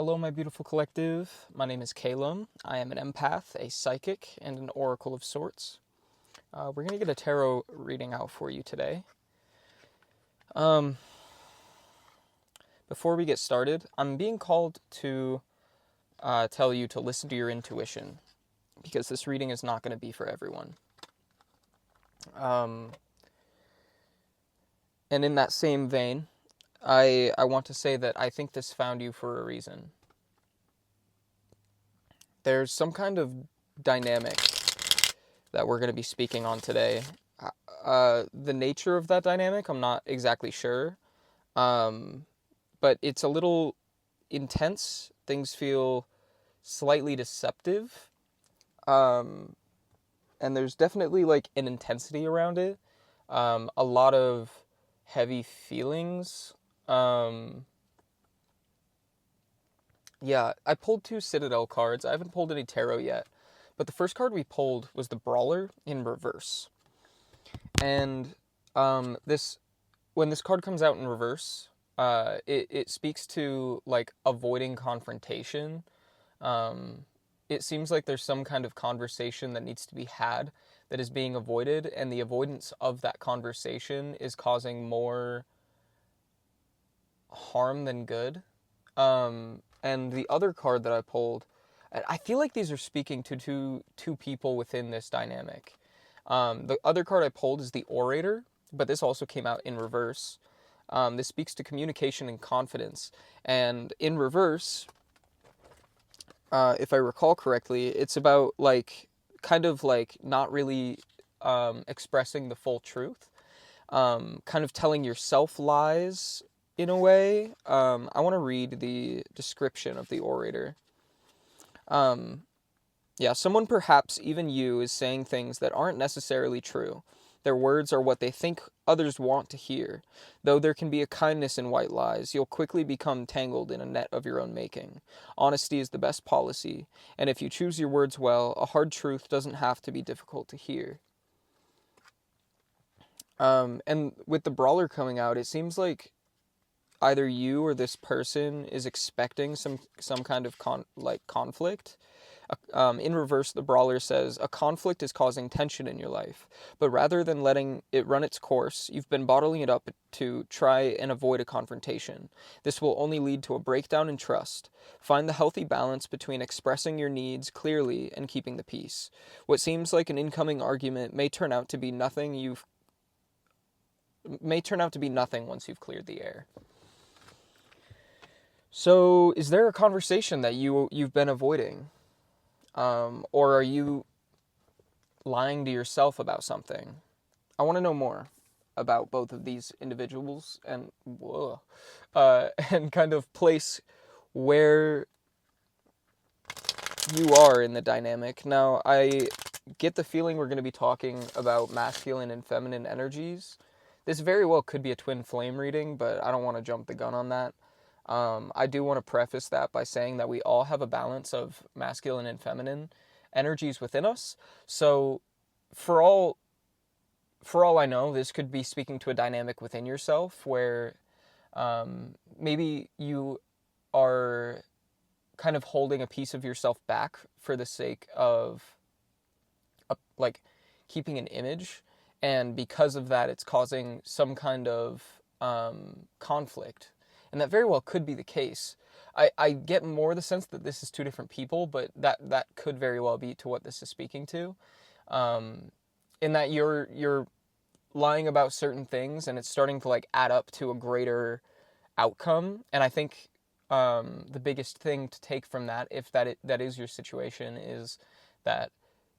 Hello, my beautiful collective. My name is Calum. I am an empath, a psychic, and an oracle of sorts. We're going to get a tarot reading out for you today. Um, Before we get started, I'm being called to tell you to listen to your intuition because this reading is not going to be for everyone. And in that same vein, I want to say that I think this found you for a reason. There's some kind of dynamic that we're going to be speaking on today. The nature of that dynamic, I'm not exactly sure, but it's a little intense. Things feel slightly deceptive, and there's definitely like an intensity around it. A lot of heavy feelings. Yeah, I pulled 2 Citadel cards. I haven't pulled any tarot yet. But the first card we pulled was the Brawler in reverse. And this when this card comes out in reverse, it speaks to like avoiding confrontation. It seems like there's some kind of conversation that needs to be had that is being avoided, and the avoidance of that conversation is causing more harm than good. And the other card that I pulled, I feel like these are speaking to two people within this dynamic. The other card I pulled is the Orator, but this also came out in reverse. This speaks to communication and confidence. And in reverse, if I recall correctly, it's about like kind of like not really expressing the full truth, kind of telling yourself lies in a way. I want to read the description of the Orator. Someone, perhaps even you, is saying things that aren't necessarily true. Their words are what they think others want to hear. Though there can be a kindness in white lies, you'll quickly become tangled in a net of your own making. Honesty is the best policy, and if you choose your words well, a hard truth doesn't have to be difficult to hear. And with the Brawler coming out, it seems like either you or this person is expecting some kind of conflict. In reverse, the Brawler says, a conflict is causing tension in your life, but rather than letting it run its course, you've been bottling it up to try and avoid a confrontation. This will only lead to a breakdown in trust. Find the healthy balance between expressing your needs clearly and keeping the peace. What seems like an incoming argument may turn out to be nothing once you've cleared the air. So, is there a conversation that you've been avoiding? Or are you lying to yourself about something? I want to know more about both of these individuals and kind of place where you are in the dynamic. Now, I get the feeling we're going to be talking about masculine and feminine energies. This very well could be a twin flame reading, but I don't want to jump the gun on that. I do want to preface that by saying that we all have a balance of masculine and feminine energies within us. So for all I know, this could be speaking to a dynamic within yourself where maybe you are kind of holding a piece of yourself back for the sake of like keeping an image, and because of that it's causing some kind of conflict. And that very well could be the case. I get more the sense that this is 2 different people, but that could very well be to what this is speaking to. In that you're lying about certain things and it's starting to like add up to a greater outcome. And I think the biggest thing to take from that, if that is your situation, is that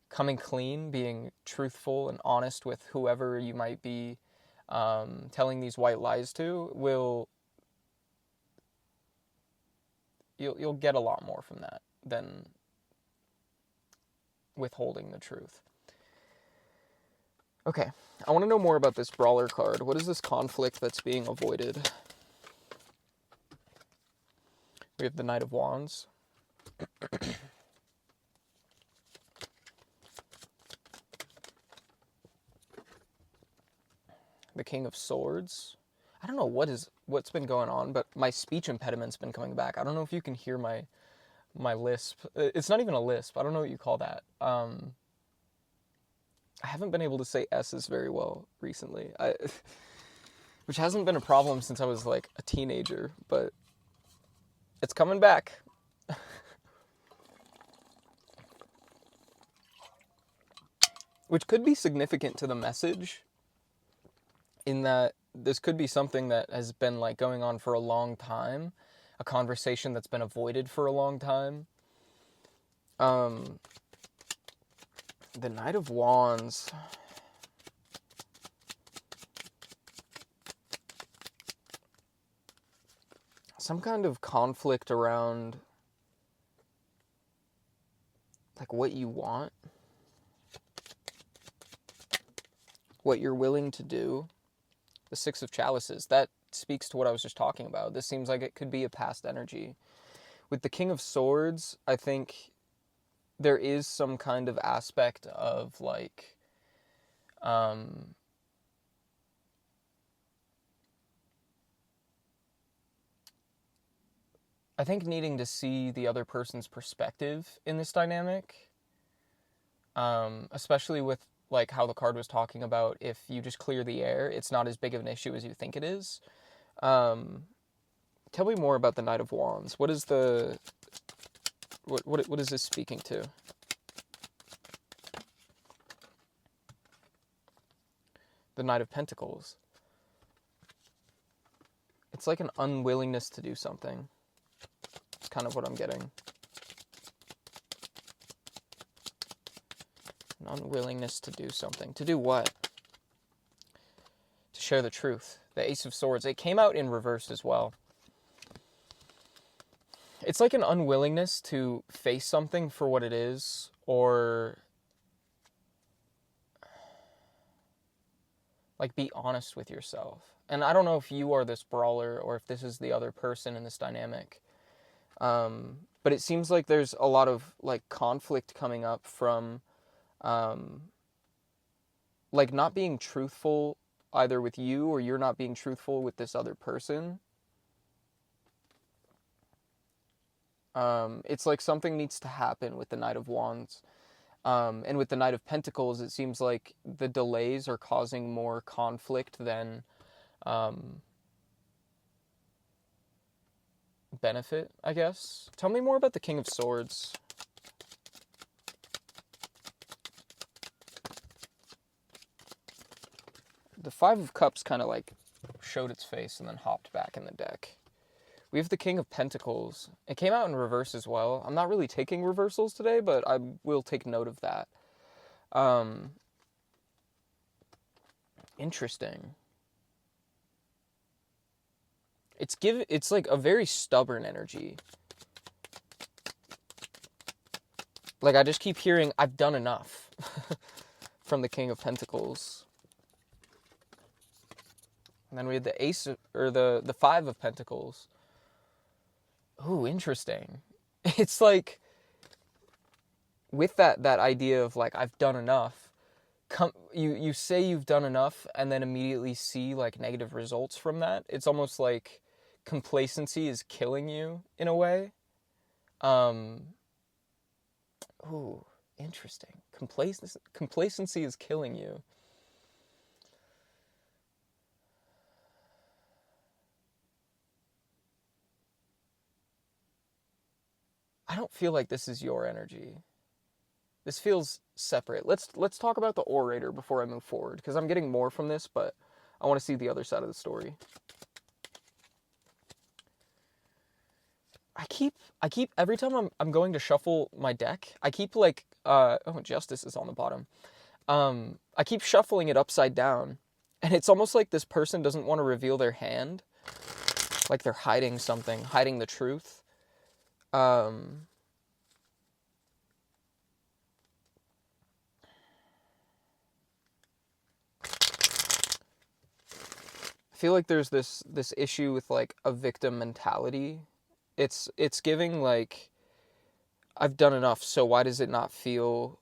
coming clean, being truthful and honest with whoever you might be telling these white lies to you'll get a lot more from that than withholding the truth. Okay, I want to know more about this Brawler card. What is this conflict that's being avoided? We have the Knight of Wands. The King of Swords. I don't know what's been going on, but my speech impediment's been coming back. I don't know if you can hear my lisp. It's not even a lisp. I don't know what you call that. I haven't been able to say S's very well recently. Which hasn't been a problem since I was like a teenager, but it's coming back. Which could be significant to the message, in that this could be something that has been like going on for a long time, a conversation that's been avoided for a long time. The Knight of Wands. Some kind of conflict around like what you want, what you're willing to do. The Six of Chalices, that speaks to what I was just talking about. This seems like it could be a past energy. With the King of Swords, I think there is some kind of aspect of like I think needing to see the other person's perspective in this dynamic, especially with like how the card was talking about, if you just clear the air, it's not as big of an issue as you think it is. Tell me more about the Knight of Wands. What is the what is this speaking to? The Knight of Pentacles. It's like an unwillingness to do something. It's kind of what I'm getting. An unwillingness to do something. To do what? To share the truth. The Ace of Swords. It came out in reverse as well. It's like an unwillingness to face something for what it is, or like be honest with yourself. And I don't know if you are this brawler or if this is the other person in this dynamic. But it seems like there's a lot of like conflict coming up from like not being truthful either with you, or you're not being truthful with this other person. It's like something needs to happen with the Knight of Wands. And with the Knight of Pentacles, it seems like the delays are causing more conflict than benefit, I guess. Tell me more about the King of Swords. The Five of Cups kind of like showed its face and then hopped back in the deck. We have the King of Pentacles. It came out in reverse as well. I'm not really taking reversals today, but I will take note of that. Interesting. It's like a very stubborn energy. Like I just keep hearing, I've done enough from the King of Pentacles. And then we had the Ace, or the Five of Pentacles. Ooh, interesting. It's like, with that idea of like, I've done enough, you say you've done enough and then immediately see like negative results from that. It's almost like complacency is killing you in a way. Ooh, interesting. Complacency is killing you. I don't feel like this is your energy. This feels separate. Let's talk about the orator before I move forward, because I'm getting more from this, but I want to see the other side of the story. I keep every time I'm going to shuffle my deck, I keep like oh, Justice is on the bottom. I keep shuffling it upside down, and it's almost like this person doesn't want to reveal their hand, like they're hiding something, hiding the truth. I feel like there's this issue with like a victim mentality. It's giving like, I've done enough, so why does it not feel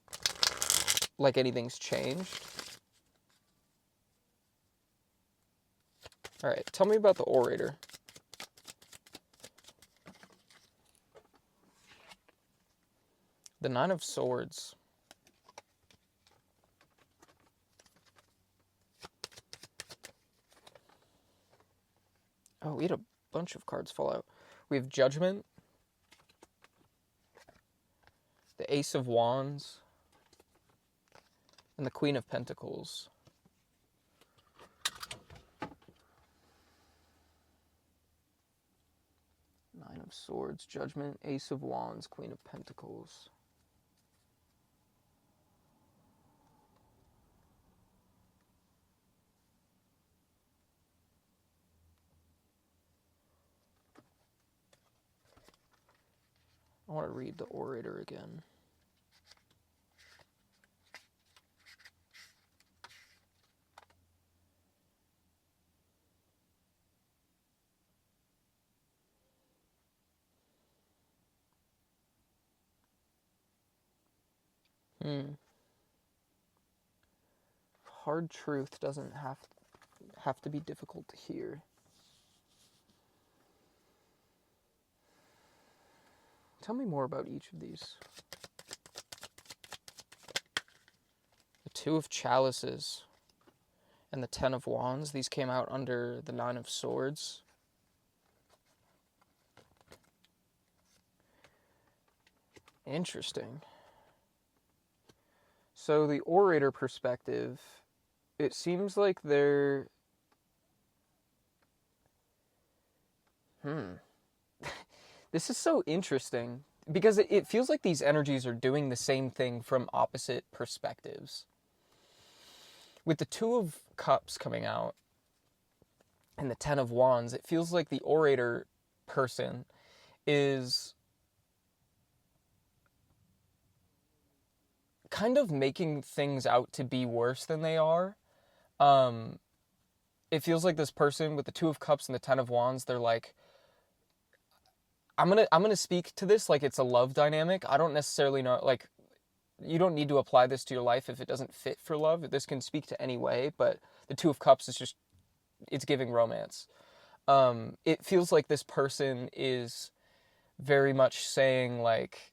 like anything's changed? All right, tell me about the orator. The Nine of Swords. Oh, we had a bunch of cards fall out. We have Judgment, the Ace of Wands, and the Queen of Pentacles. Nine of Swords, Judgment, Ace of Wands, Queen of Pentacles. I want to read the orator again. Hard truth doesn't have to be difficult to hear. Tell me more about each of these. The Two of Chalices and the Ten of Wands. These came out under the Nine of Swords. Interesting. So the orator perspective, it seems like they're... This is so interesting because it feels like these energies are doing the same thing from opposite perspectives. With the Two of Cups coming out and the Ten of Wands, it feels like the orator person is kind of making things out to be worse than they are. It feels like this person with the Two of Cups and the Ten of Wands, they're like, I'm gonna speak to this like it's a love dynamic. I don't necessarily know, like, you don't need to apply this to your life if it doesn't fit for love. This can speak to any way, but the Two of Cups is just, it's giving romance. It feels like this person is very much saying like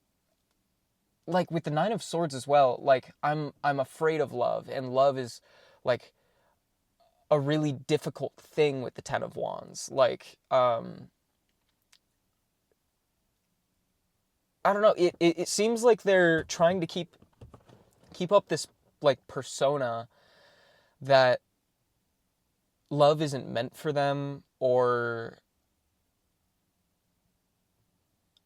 with the Nine of Swords as well, like I'm afraid of love, and love is like a really difficult thing with the Ten of Wands. Like, I don't know. It seems like they're trying to keep up this like persona that love isn't meant for them, or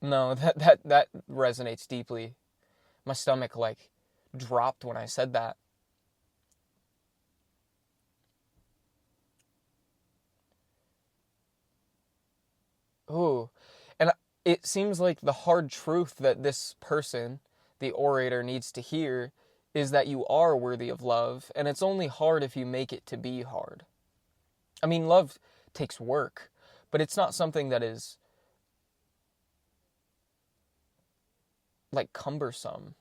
no, that resonates deeply. My stomach like dropped when I said that. Oh, and it seems like the hard truth that this person, the orator, needs to hear is that you are worthy of love, and it's only hard if you make it to be hard. I mean, love takes work, but it's not something that is like cumbersome.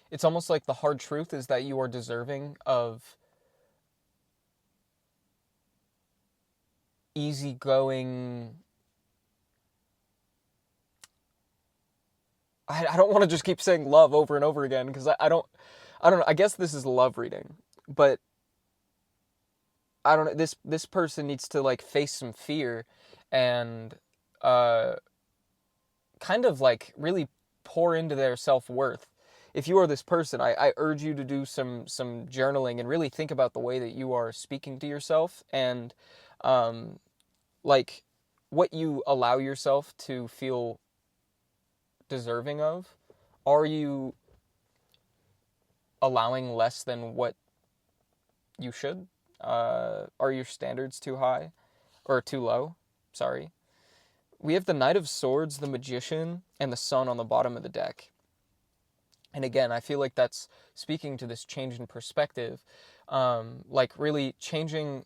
It's almost like the hard truth is that you are deserving of easygoing. I don't want to just keep saying love over and over again because I don't know. I guess this is love reading, but I don't know. This person needs to like face some fear and kind of like really pour into their self-worth. If you are this person, I urge you to do some journaling and really think about the way that you are speaking to yourself, and like what you allow yourself to feel deserving of. Are you allowing less than what you should? Are your standards too high or too low? Sorry. We have the Knight of Swords, the Magician, and the Sun on the bottom of the deck. And again, I feel like that's speaking to this change in perspective, like really changing.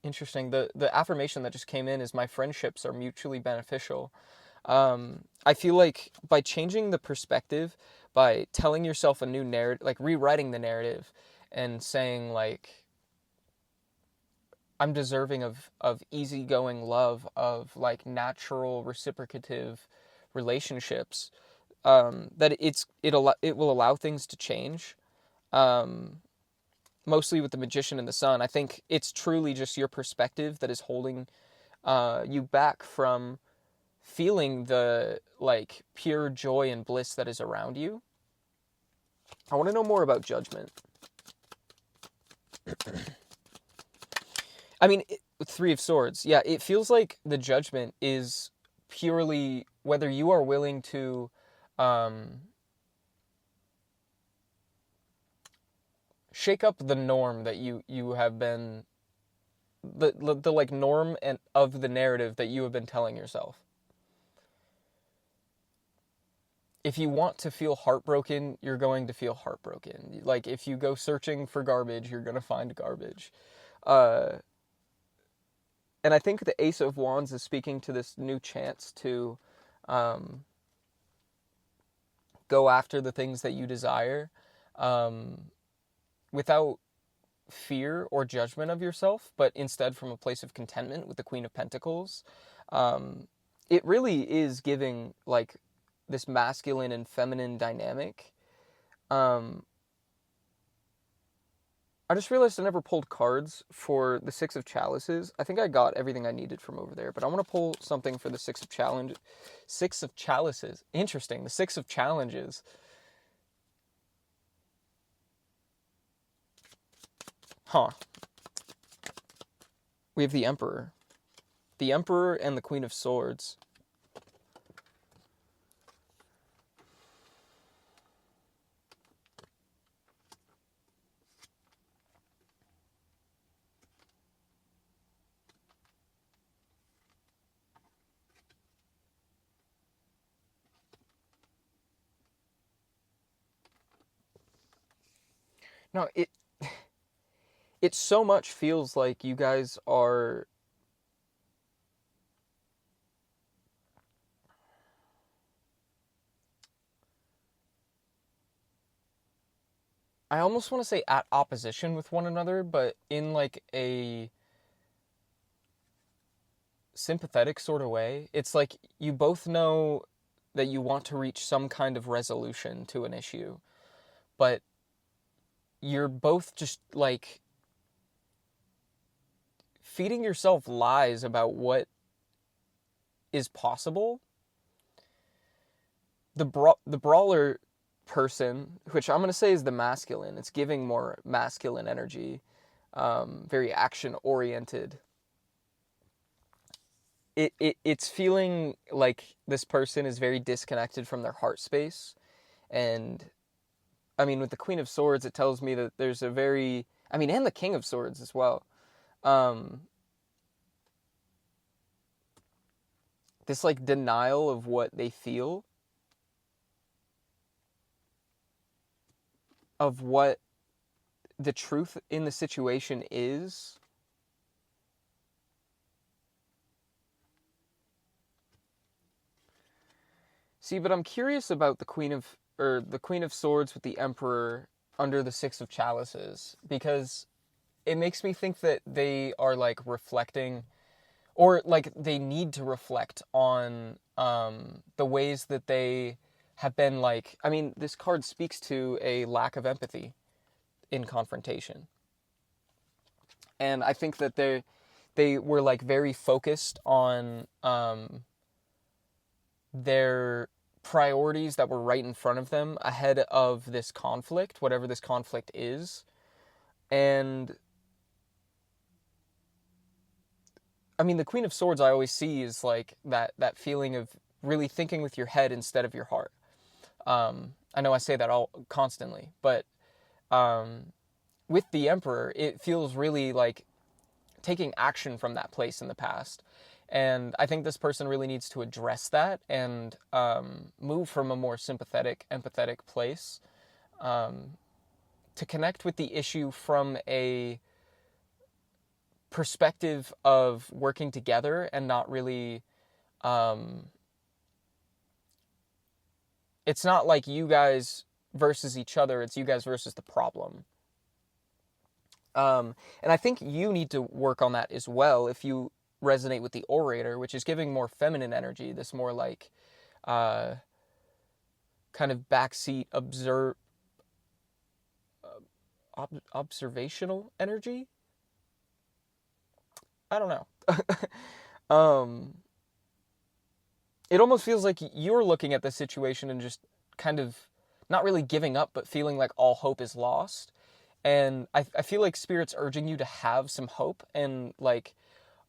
Interesting. The affirmation that just came in is my friendships are mutually beneficial. I feel like by changing the perspective, by telling yourself a new narrative, like rewriting the narrative and saying like, I'm deserving of easygoing love, of like natural reciprocative relationships, that it will allow things to change. Um, Mostly with the magician and the sun, I think it's truly just your perspective that is holding you back from feeling the like pure joy and bliss that is around you. I want to know more about judgment. I mean, Three of Swords. Yeah, it feels like the judgment is purely whether you are willing to um, shake up the norm that you have been the like norm and of the narrative that you have been telling yourself. If you want to feel heartbroken, you're going to feel heartbroken. Like if you go searching for garbage, you're going to find garbage. Uh, and I think the Ace of Wands is speaking to this new chance to um, go after the things that you desire um, without fear or judgment of yourself, but instead from a place of contentment with the Queen of Pentacles. Um, it really is giving like this masculine and feminine dynamic. Um, I just realized I never pulled cards for the Six of Chalices. I think I got everything I needed from over there, but I want to pull something for the Six of Chalices. Interesting, the Six of Challenges. Huh. We have the Emperor. The Emperor and the Queen of Swords. No, it so much feels like you guys are I almost want to say at opposition with one another, but in like a sympathetic sort of way. It's like you both know that you want to reach some kind of resolution to an issue, but you're both just like feeding yourself lies about what is possible. The brawler person, which I'm going to say is the masculine, it's giving more masculine energy, very action oriented. It's feeling like this person is very disconnected from their heart space. And I mean, with the Queen of Swords, it tells me that there's a very, I mean, and the King of Swords as well. Um, this like denial of what they feel, of what the truth in the situation is. See, but I'm curious about the Queen of Swords with the Emperor under the Six of Chalices, because it makes me think that they are like reflecting, or like they need to reflect on the ways that they have been like. I mean, this card speaks to a lack of empathy in confrontation, and I think that they were like very focused on their priorities that were right in front of them ahead of this conflict, whatever this conflict is. And I mean, the Queen of Swords I always see is like that feeling of really thinking with your head instead of your heart. I know I say that all constantly, but with the Emperor, it feels really like taking action from that place in the past. And I think this person really needs to address that and move from a more sympathetic, empathetic place to connect with the issue from a perspective of working together and not really it's not like you guys versus each other, it's you guys versus the problem. And I think you need to work on that as well if you resonate with the orator, which is giving more feminine energy, this more like uh, kind of backseat observational energy. I don't know. um, it almost feels like you're looking at the situation and just kind of not really giving up, but feeling like all hope is lost. And I feel like Spirit's urging you to have some hope and like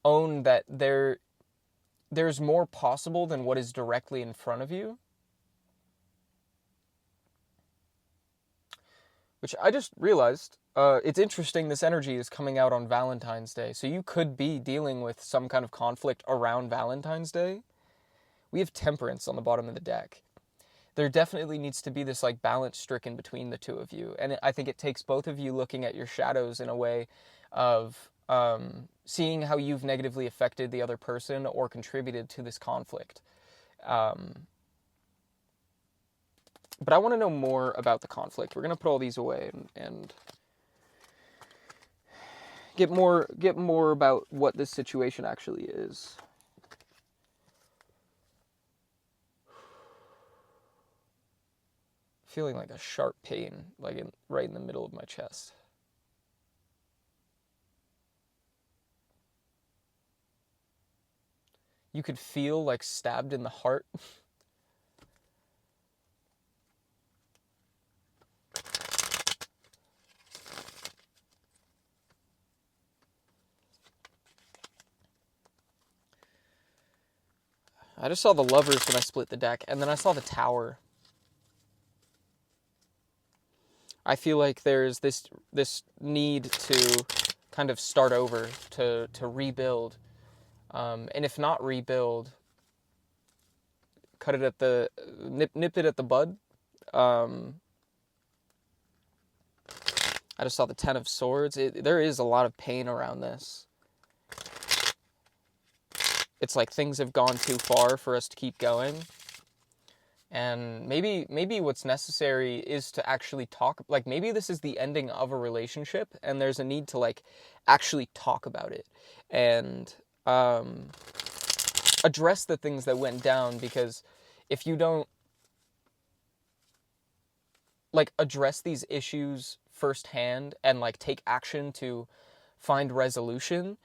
own that there's more possible than what is directly in front of you. Which I just realized, it's interesting this energy is coming out on Valentine's Day. So you could be dealing with some kind of conflict around Valentine's Day. We have Temperance on the bottom of the deck. There definitely needs to be this like balance stricken between the two of you. And I think it takes both of you looking at your shadows in a way of seeing how you've negatively affected the other person or contributed to this conflict. But I want to know more about the conflict. We're going to put all these away and get more about what this situation actually is. Feeling like a sharp pain, like right in the middle of my chest. You could feel like stabbed in the heart. I just saw the Lovers when I split the deck, and then I saw the Tower. I feel like there's this need to kind of start over, to rebuild. And if not rebuild, cut it at the, nip it at the bud. I just saw the Ten of Swords. There is a lot of pain around this. It's like things have gone too far for us to keep going. And maybe what's necessary is to actually talk, like maybe this is the ending of a relationship and there's a need to like actually talk about it and address the things that went down, because if you don't like address these issues firsthand and like take action to find resolution,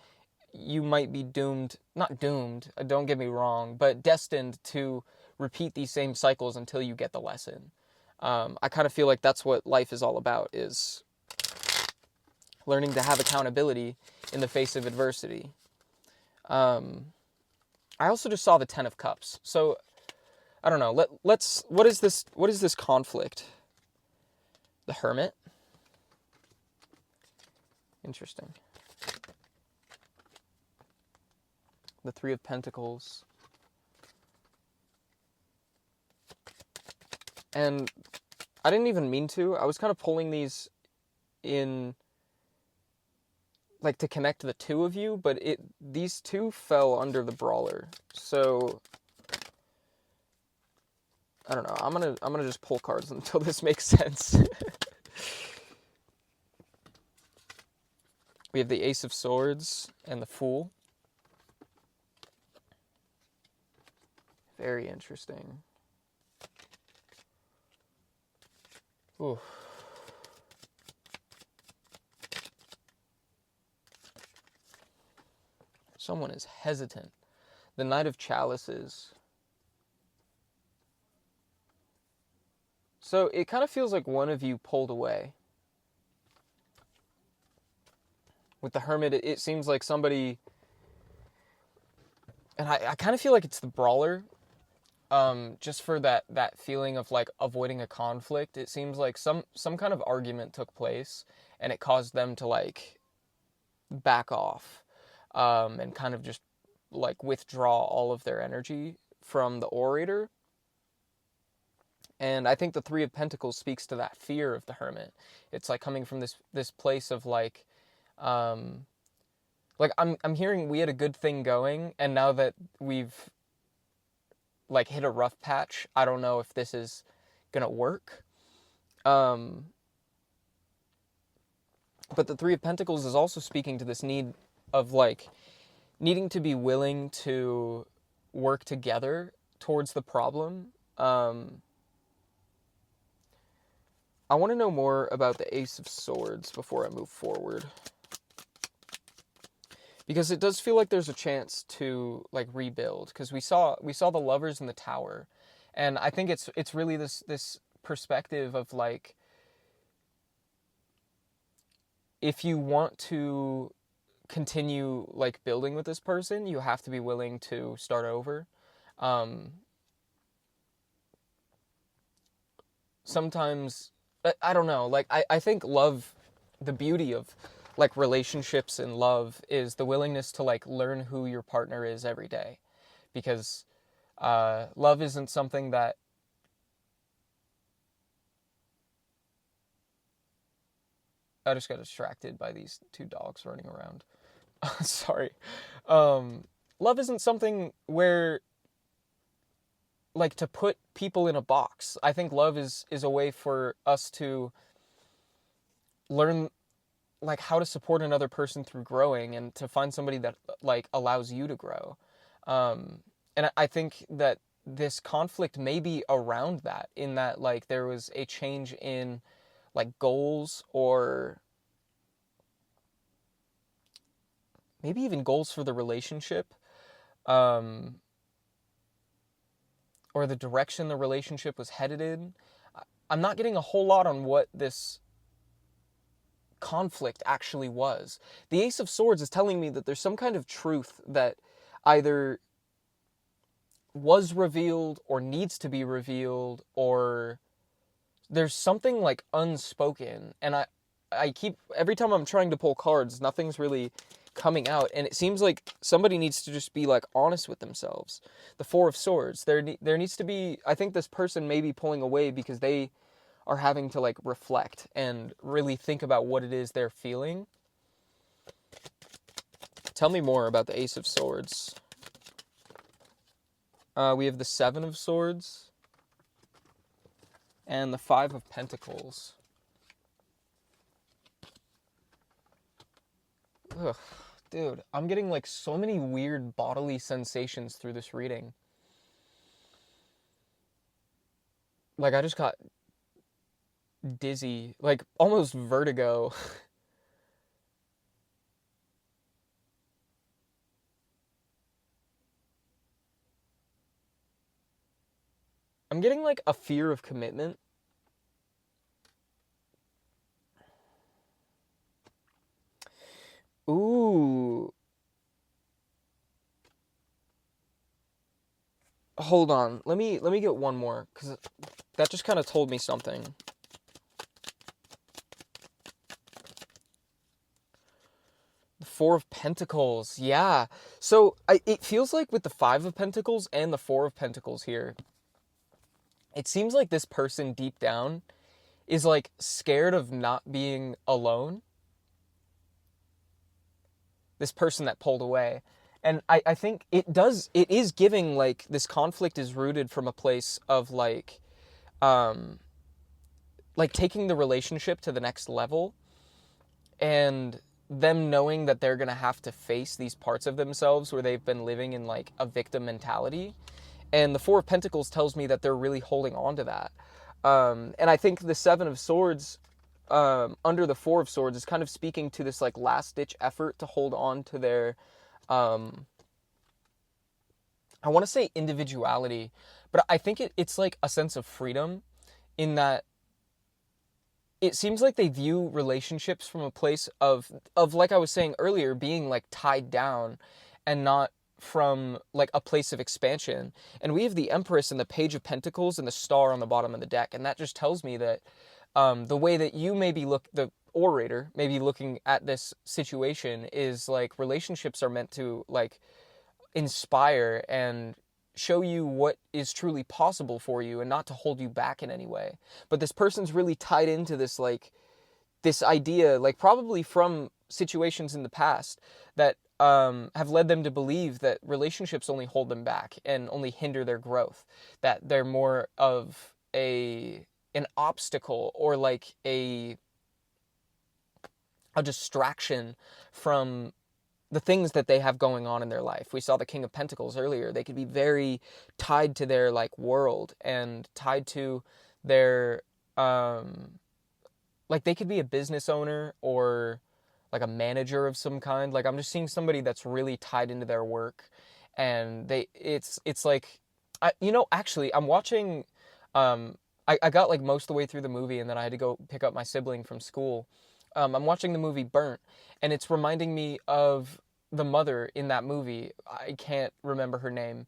you might be doomed, not doomed, don't get me wrong, but destined to repeat these same cycles until you get the lesson. I kind of feel like that's what life is all about, is learning to have accountability in the face of adversity. I also just saw the Ten of Cups. So, I don't know, let's, what is this conflict? The Hermit? Interesting. The Three of Pentacles. And I didn't even mean to. I was kind of pulling these in, like, to connect the two of you, but these two fell under the Brawler. So, I don't know. I'm gonna just pull cards until this makes sense. We have the Ace of Swords and the Fool. Very interesting. Ooh. Someone is hesitant. The Knight of Chalices. So it kind of feels like one of you pulled away. With the Hermit, it seems like somebody... And I kind of feel like it's the Brawler. Just for that feeling of like avoiding a conflict. It seems like some kind of argument took place and it caused them to like back off and kind of just like withdraw all of their energy from the orator. And I think the Three of Pentacles speaks to that fear of the Hermit. It's like coming from this place of like I'm hearing we had a good thing going, and now that we've like hit a rough patch, I don't know if this is gonna work. Um, but the Three of Pentacles is also speaking to this need of like needing to be willing to work together towards the problem. I want to know more about the Ace of Swords before I move forward, because it does feel like there's a chance to like rebuild, because we saw the Lovers in the Tower, and I think it's really this perspective of like, if you want to continue like building with this person, you have to be willing to start over. Um, Sometimes, I don't know, like I think love, the beauty of like relationships and love is the willingness to like learn who your partner is every day, because love isn't something that, I just got distracted by these two dogs running around. Sorry. um Love isn't something where like to put people in a box. I think love is a way for us to learn like how to support another person through growing, and to find somebody that like allows you to grow. And I think that this conflict may be around that, in that like there was a change in like goals, or maybe even goals for the relationship, um, or the direction the relationship was headed in. I'm not getting a whole lot on what this conflict actually was. The Ace of Swords is telling me that there's some kind of truth that either was revealed or needs to be revealed, or there's something like unspoken. And I keep, every time I'm trying to pull cards, nothing's really coming out, and it seems like somebody needs to just be like honest with themselves. The Four of Swords, there needs to be, I think this person may be pulling away because they are having to like reflect and really think about what it is they're feeling. Tell me more about the Ace of Swords. We have the Seven of Swords and the Five of Pentacles. Ugh, dude, I'm getting like so many weird bodily sensations through this reading. Like I just got dizzy, like almost vertigo. I'm getting like a fear of commitment. Ooh. Hold on. Let me get one more, cuz that just kind of told me something. The Four of Pentacles. Yeah. So, it feels like with the Five of Pentacles and the Four of Pentacles here, it seems like this person deep down is like scared of not being alone. This person that pulled away. And I think it is giving like this conflict is rooted from a place of um like taking the relationship to the next level, and them knowing that they're going to have to face these parts of themselves where they've been living in like a victim mentality. And the Four of Pentacles tells me that they're really holding on to that. And I think the Seven of Swords, under the Four of Swords, is kind of speaking to this like last ditch effort to hold on to their, I want to say individuality, but I think it's like a sense of freedom, in that it seems like they view relationships from a place of like I was saying earlier, being like tied down, and not from like a place of expansion. And we have the Empress and the Page of Pentacles and the Star on the bottom of the deck, and that just tells me that the way that you maybe the orator may be looking at this situation is like relationships are meant to like inspire and show you what is truly possible for you, and not to hold you back in any way. But this person's really tied into this like this idea, like probably from situations in the past that have led them to believe that relationships only hold them back and only hinder their growth, that they're more of a an obstacle or like a distraction from the things that they have going on in their life. We saw the King of Pentacles earlier. They could be very tied to their like world and tied to their like they could be a business owner or like a manager of some kind. Like I'm just seeing somebody that's really tied into their work, and it's like actually I'm watching I got like most of the way through the movie, and then I had to go pick up my sibling from school. I'm watching the movie Burnt, and it's reminding me of the mother in that movie. I can't remember her name.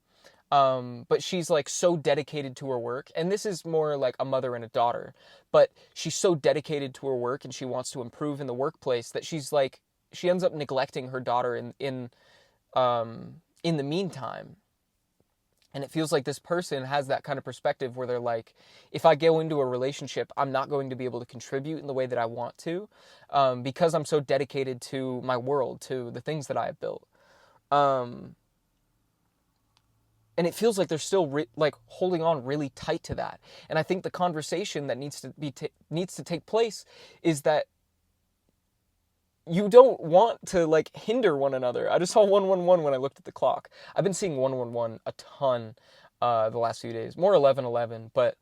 But she's like so dedicated to her work, and this is more like a mother and a daughter, but she's so dedicated to her work and she wants to improve in the workplace that she ends up neglecting her daughter in the meantime. And it feels like this person has that kind of perspective where they're like, if I go into a relationship, I'm not going to be able to contribute in the way that I want to, because I'm so dedicated to my world, to the things that I have built. And it feels like they're still like holding on really tight to that. And I think the conversation that needs to take place is that you don't want to like hinder one another. I just saw 111 when I looked at the clock. I've been seeing 111 a ton the last few days. More 1111, but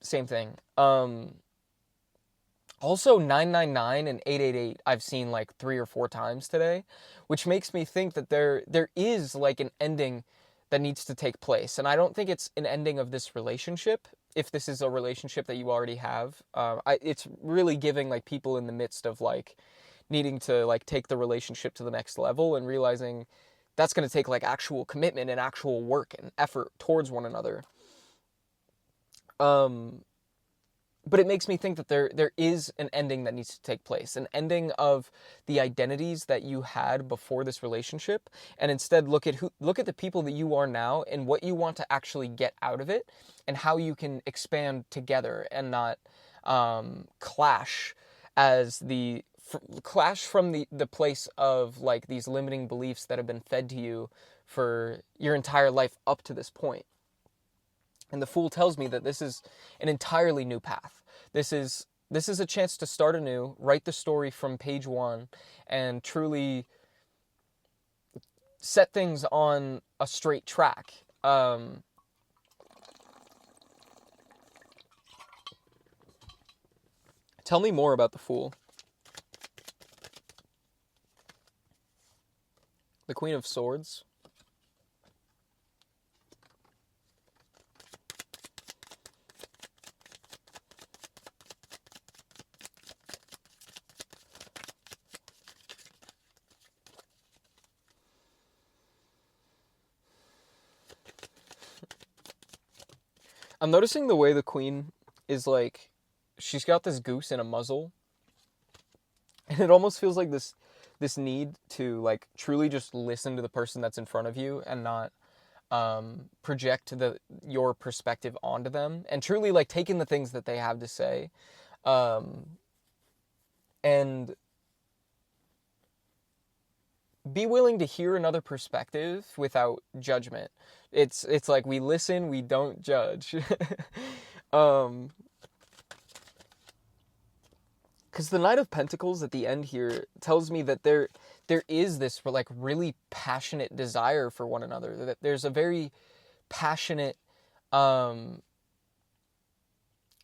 same thing. Also 999 and 888 I've seen like 3 or 4 times today, which makes me think that there is like an ending that needs to take place. And I don't think it's an ending of this relationship. If this is a relationship that you already have, it's really giving like people in the midst of like needing to like take the relationship to the next level and realizing that's going to take like actual commitment and actual work and effort towards one another. But it makes me think that there is an ending that needs to take place, an ending of the identities that you had before this relationship, and instead look at the people that you are now and what you want to actually get out of it, and how you can expand together and not clash from the place of like these limiting beliefs that have been fed to you for your entire life up to this point. And the Fool tells me that this is an entirely new path. This is a chance to start anew, write the story from page 1, and truly set things on a straight track. Tell me more about the Fool. The Queen of Swords. I'm noticing the way the Queen is like, she's got this goose in a muzzle, and it almost feels like this need to like truly just listen to the person that's in front of you and not project your perspective onto them, and truly like taking the things that they have to say, and be willing to hear another perspective without judgment. It's like we listen, we don't judge. Because the Knight of Pentacles at the end here tells me that there is this like really passionate desire for one another. That there's a very passionate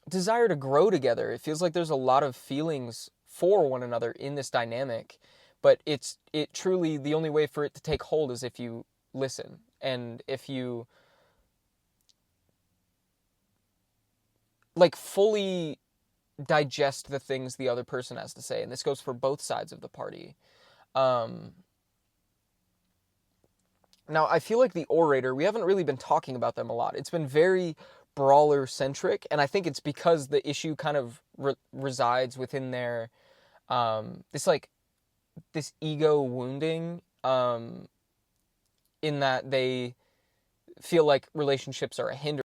desire to grow together. It feels like there's a lot of feelings for one another in this dynamic, but it truly, the only way for it to take hold is if you listen and if you like fully digest the things the other person has to say. And this goes for both sides of the party. Now, I feel like the Orator, we haven't really been talking about them a lot. It's been very brawler-centric, and I think it's because the issue kind of resides within their, this ego wounding, in that they feel like relationships are a hindrance.